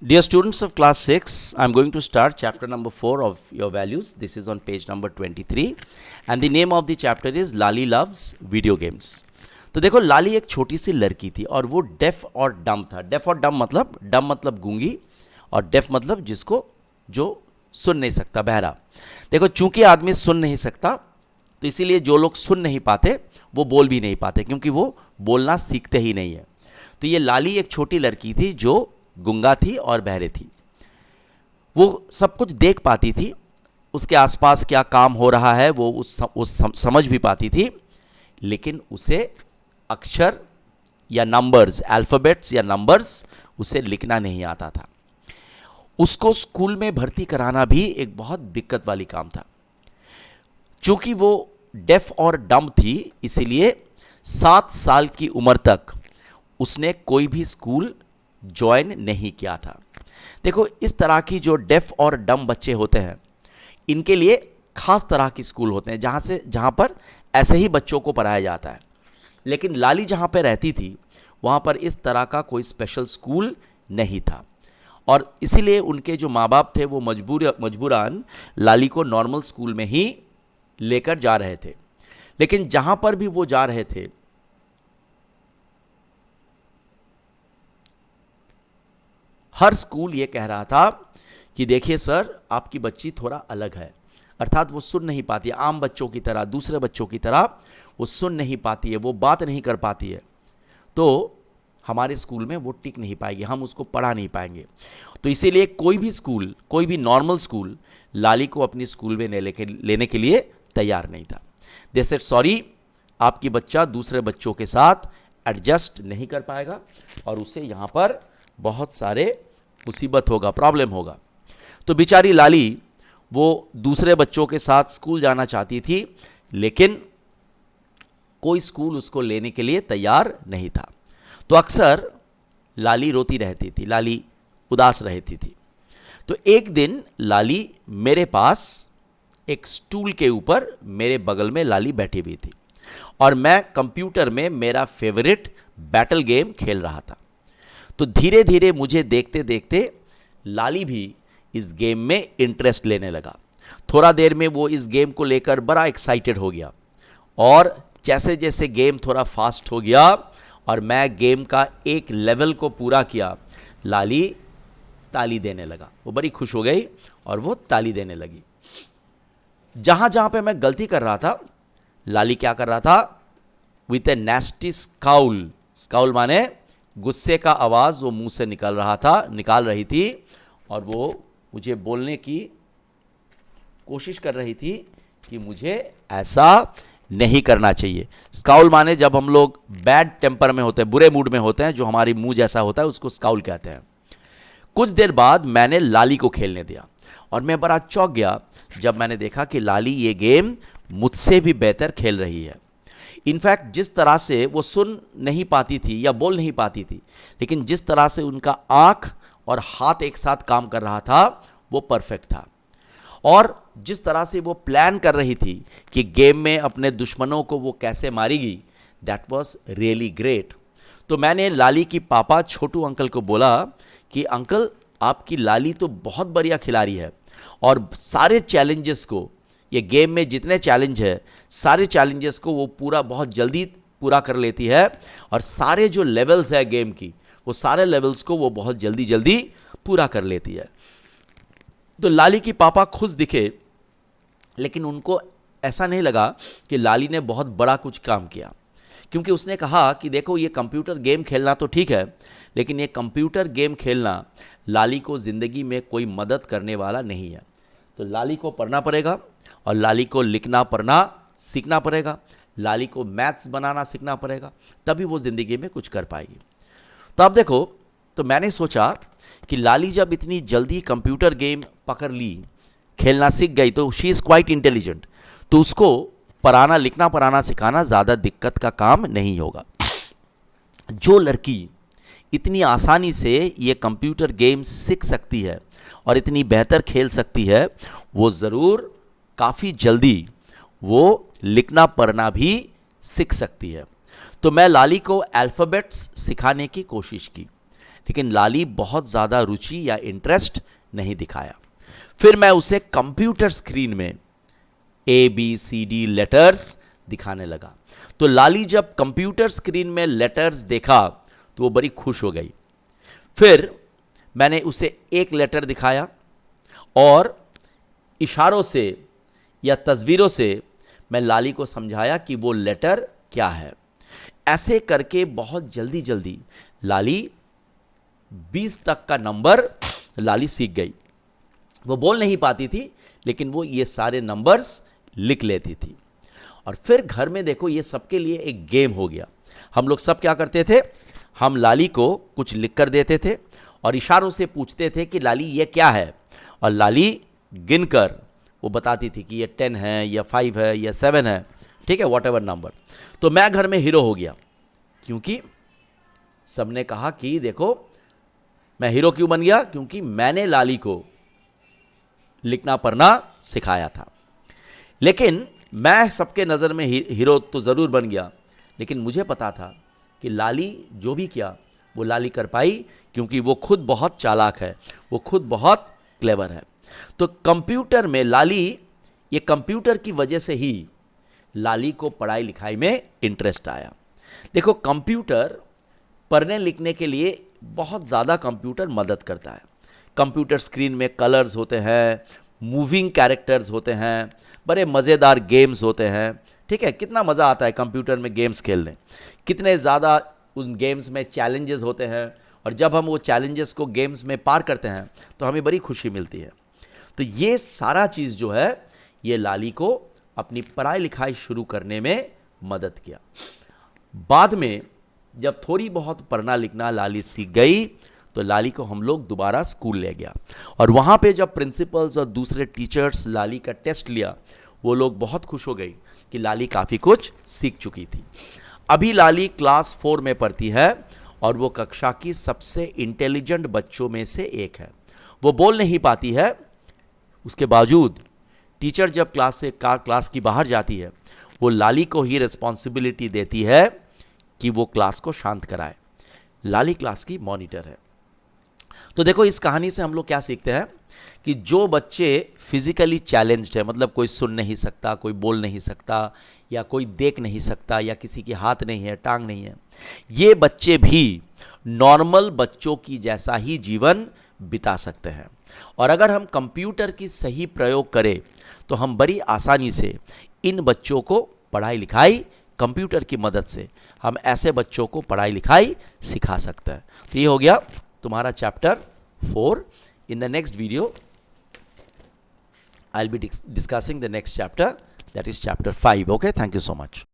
Dear students of class 6, I am going to start chapter number 4 of your values. This is on page number 23 and the name of the chapter is Lali Loves Video Games. तो देखो, लाली एक छोटी सी लड़की थी और वो def और डम था. डेफ और डम मतलब गूंगी और डेफ मतलब जिसको जो सुन नहीं सकता, बहरा. देखो, चूंकि आदमी सुन नहीं सकता तो इसीलिए जो लोग सुन नहीं पाते वो बोल भी नहीं पाते, क्योंकि वो बोलना सीखते ही नहीं है. तो ये लाली एक छोटी लड़की थी जो गूंगा थी और बहरे थी. वो सब कुछ देख पाती थी, उसके आसपास क्या काम हो रहा है वो समझ भी पाती थी, लेकिन उसे अक्षर या नंबर्स, अल्फ़ाबेट्स या नंबर्स उसे लिखना नहीं आता था. उसको स्कूल में भर्ती कराना भी एक बहुत दिक्कत वाली काम था. चूंकि वो डेफ और डम थी, इसीलिए 7 साल की उम्र तक उसने कोई भी स्कूल ज्वाइन नहीं किया था. देखो, इस तरह की जो डेफ और डम बच्चे होते हैं, इनके लिए खास तरह की स्कूल होते हैं जहाँ पर ऐसे ही बच्चों को पढ़ाया जाता है. लेकिन लाली जहाँ पर रहती थी वहाँ पर इस तरह का कोई स्पेशल स्कूल नहीं था और इसीलिए उनके जो माँ बाप थे वो मजबूरान लाली को नॉर्मल स्कूल में ही लेकर जा रहे थे. लेकिन जहाँ पर भी वो जा रहे थे, हर स्कूल ये कह रहा था कि देखिए सर, आपकी बच्ची थोड़ा अलग है. अर्थात वो सुन नहीं पाती है आम बच्चों की तरह, दूसरे बच्चों की तरह वो सुन नहीं पाती है, वो बात नहीं कर पाती है, तो हमारे स्कूल में वो टिक नहीं पाएगी, हम उसको पढ़ा नहीं पाएंगे. तो इसीलिए कोई भी स्कूल, कोई भी नॉर्मल स्कूल लाली को अपनी स्कूल में लेने के लिए तैयार नहीं था. दे सेड सॉरी, आपकी बच्चा दूसरे बच्चों के साथ एडजस्ट नहीं कर पाएगा और उसे यहाँ पर बहुत सारे मुसीबत होगा, प्रॉब्लम होगा. तो बेचारी लाली वो दूसरे बच्चों के साथ स्कूल जाना चाहती थी, लेकिन कोई स्कूल उसको लेने के लिए तैयार नहीं था. तो अक्सर लाली रोती रहती थी, लाली उदास रहती थी. तो एक दिन लाली मेरे पास एक स्टूल के ऊपर मेरे बगल में लाली बैठी हुई थी और मैं कंप्यूटर में मेरा फेवरेट बैटल गेम खेल रहा था. तो धीरे धीरे मुझे देखते देखते लाली भी इस गेम में इंटरेस्ट लेने लगा. थोड़ा देर में वो इस गेम को लेकर बड़ा एक्साइटेड हो गया और जैसे जैसे गेम थोड़ा फास्ट हो गया और मैं गेम का एक लेवल को पूरा किया, लाली ताली देने लगा. वो बड़ी खुश हो गई और वो ताली देने लगी. जहाँ जहाँ पे मैं गलती कर रहा था, लाली क्या कर रहा था, विथ ए नेस्टी स्काउल, स्काउल माने गुस्से का आवाज़ वो मुंह से निकाल रही थी और वो मुझे बोलने की कोशिश कर रही थी कि मुझे ऐसा नहीं करना चाहिए. स्काउल माने जब हम लोग बैड टेम्पर में होते हैं, बुरे मूड में होते हैं, जो हमारी मुंह जैसा होता है उसको स्काउल कहते हैं. कुछ देर बाद मैंने लाली को खेलने दिया और मैं बड़ा चौंक गया जब मैंने देखा कि लाली ये गेम मुझसे भी बेहतर खेल रही है. इनफैक्ट जिस तरह से वो सुन नहीं पाती थी या बोल नहीं पाती थी, लेकिन जिस तरह से उनका आँख और हाथ एक साथ काम कर रहा था वो परफेक्ट था. और जिस तरह से वो प्लान कर रही थी कि गेम में अपने दुश्मनों को वो कैसे मारेगी, दैट वाज रियली ग्रेट. तो मैंने लाली की पापा छोटू अंकल को बोला कि अंकल, आपकी लाली तो बहुत बढ़िया खिलाड़ी है और सारे चैलेंजेस को, ये गेम में जितने चैलेंज है सारे चैलेंजेस को वो बहुत जल्दी पूरा कर लेती है और सारे जो लेवल्स है गेम की, वो सारे लेवल्स को वो बहुत जल्दी पूरा कर लेती है. तो लाली की पापा खुश दिखे, लेकिन उनको ऐसा नहीं लगा कि लाली ने बहुत बड़ा कुछ काम किया, क्योंकि उसने कहा कि देखो, ये कंप्यूटर गेम खेलना तो ठीक है, लेकिन ये कंप्यूटर गेम खेलना लाली को ज़िंदगी में कोई मदद करने वाला नहीं है. तो लाली को पढ़ना पड़ेगा और लाली को लिखना पढ़ना सीखना पड़ेगा, लाली को मैथ्स बनाना सीखना पड़ेगा, तभी वो ज़िंदगी में कुछ कर पाएगी. तो अब देखो, तो मैंने सोचा कि लाली जब इतनी जल्दी कंप्यूटर गेम पकड़ ली, खेलना सीख गई, तो शी इज़ क्वाइट इंटेलिजेंट, तो उसको पढ़ाना, लिखना, पढ़ाना सिखाना ज़्यादा दिक्कत का काम नहीं होगा. जो लड़की इतनी आसानी से ये कंप्यूटर गेम सीख सकती है और इतनी बेहतर खेल सकती है, वो ज़रूर काफ़ी जल्दी वो लिखना पढ़ना भी सीख सकती है. तो मैं लाली को अल्फ़ाबेट्स सिखाने की कोशिश की. लेकिन लाली बहुत ज़्यादा रुचि या इंटरेस्ट नहीं दिखाया। फिर मैं उसे कंप्यूटर स्क्रीन में ABCD लेटर्स दिखाने लगा। तो लाली जब कंप्यूटर स्क्रीन में लेटर्स देखा तो वो बड़ी खुश हो गई। फिर मैंने उसे एक लेटर दिखाया और इशारों से या तस्वीरों से मैं लाली को समझाया कि वो लेटर क्या है। ऐसे करके बहुत जल्दी जल्दी लाली 20 तक का नंबर लाली सीख गई। वो बोल नहीं पाती थी, लेकिन वो ये सारे नंबर्स लिख लेती थी। और फिर घर में देखो, ये सबके लिए एक गेम हो गया। हम लोग सब क्या करते थे, हम लाली को कुछ लिख कर देते थे और इशारों से पूछते थे कि लाली ये क्या है, और लाली गिनकर वो बताती थी कि ये 10 है या 5 है या 7 है, ठीक है, व्हाटएवर नंबर। तो मैं घर में हीरो हो गया, क्योंकि सबने कहा कि देखो, मैं हीरो क्यों बन गया, क्योंकि मैंने लाली को लिखना पढ़ना सिखाया था। लेकिन मैं सबके नज़र में हीरो तो ज़रूर बन गया, लेकिन मुझे पता था कि लाली जो भी किया वो लाली कर पाई, क्योंकि वो खुद बहुत चालाक है, वो खुद बहुत क्लेवर है। तो कंप्यूटर में लाली, ये कंप्यूटर की वजह से ही लाली को पढ़ाई लिखाई में इंटरेस्ट आया। देखो, कंप्यूटर पढ़ने लिखने के लिए बहुत ज़्यादा कंप्यूटर मदद करता है। कंप्यूटर स्क्रीन में कलर्स होते हैं, मूविंग कैरेक्टर्स होते हैं, बड़े मज़ेदार गेम्स होते हैं, ठीक है। कितना मज़ा आता है कंप्यूटर में गेम्स खेलने, कितने ज़्यादा उन गेम्स में चैलेंजेस होते हैं, और जब हम वो चैलेंजेस को गेम्स में पार करते हैं तो हमें बड़ी खुशी मिलती है। तो ये सारा चीज़ जो है, ये लाली को अपनी पढ़ाई लिखाई शुरू करने में मदद किया। बाद में जब थोड़ी बहुत पढ़ना लिखना लाली सीख गई, तो लाली को हम लोग दोबारा स्कूल ले गया, और वहाँ पे जब प्रिंसिपल्स और दूसरे टीचर्स लाली का टेस्ट लिया, वो लोग बहुत खुश हो गई कि लाली काफ़ी कुछ सीख चुकी थी। अभी लाली क्लास 4 में पढ़ती है और वो कक्षा की सबसे इंटेलिजेंट बच्चों में से एक है। वो बोल नहीं पाती है, उसके बावजूद टीचर जब क्लास की बाहर जाती है, वो लाली को ही रिस्पॉन्सिबिलिटी देती है कि वो क्लास को शांत कराए। लाली क्लास की मॉनिटर है। तो देखो, इस कहानी से हम लोग क्या सीखते हैं कि जो बच्चे फिजिकली चैलेंज्ड है, मतलब कोई सुन नहीं सकता, कोई बोल नहीं सकता, या कोई देख नहीं सकता, या किसी के हाथ नहीं है, टांग नहीं है, ये बच्चे भी नॉर्मल बच्चों की जैसा ही जीवन बिता सकते हैं। और अगर हम कंप्यूटर की सही प्रयोग करें तो हम बड़ी आसानी से इन बच्चों को पढ़ाई लिखाई, कंप्यूटर की मदद से हम ऐसे बच्चों को पढ़ाई लिखाई सिखा सकते हैं। तो ये हो गया तुम्हारा chapter 4। In the next video, I'll be discussing the next chapter, that is chapter 5. Okay, thank you so much.